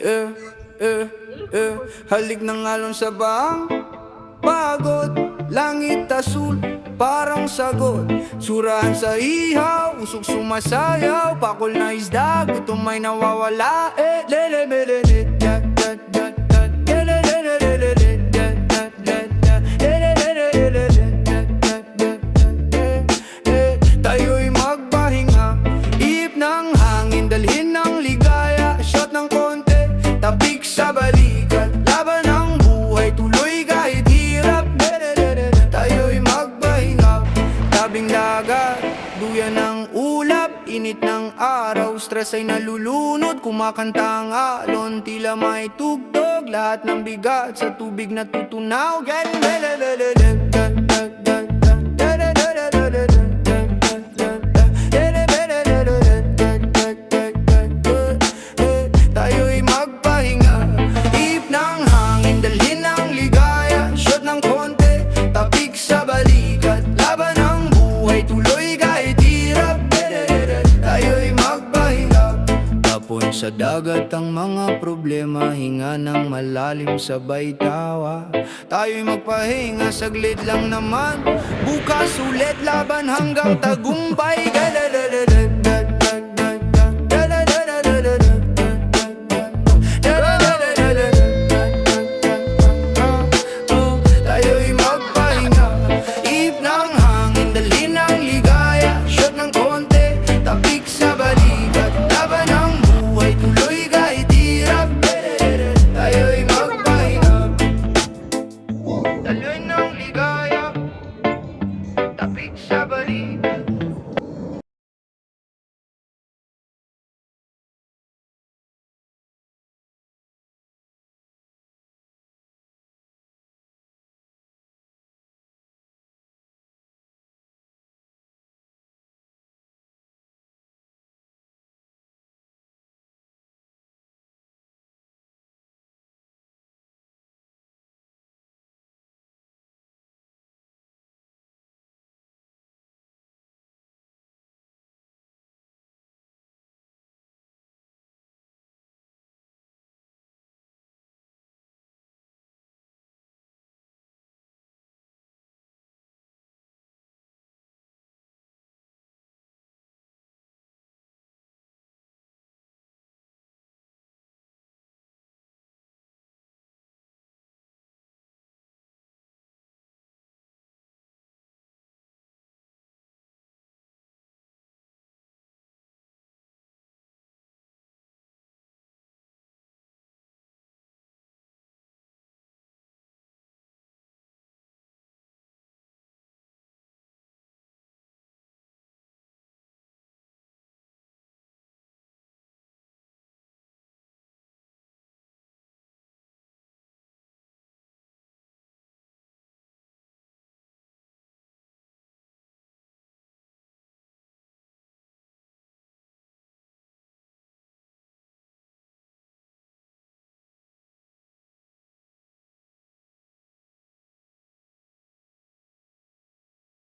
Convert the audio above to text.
Eh, halik ng alon sa bang pagod, langit asul, parang sagot. Surahan sa ihaw, usok sumasayaw, pakol na isda, gutom ay nawawala. Lele mele le, da da da da, lele lele lele le, da da da da, lele lele lele le, da da da da. Tayo'y magpahinga, ihip ng hangin, dalhin ng ligaya, shot ng konti, tapik sa balikat, laban ng buhay, tuloy kahit hirap. Tayo'y magpahinga, tabing dagat, duyan ng ulap, init ng araw, stress ay nalulunod, kumakanta ang alon, tila may tugtog, lahat ng bigat sa tubig na tutunaw. Tayo'y magpahinga, ihip ng hangin, dalhin ng ligaya, shot ng konti, tapik sa balikat, laban ng buhay, tuloy kahit hirap. Tayo'y magpahinga, tapon sa dagat ang mga problema, hinga ng malalim sabay tawa. Tayo'y magpahinga, saglit lang naman, bukas ulit laban hanggang tagumpay.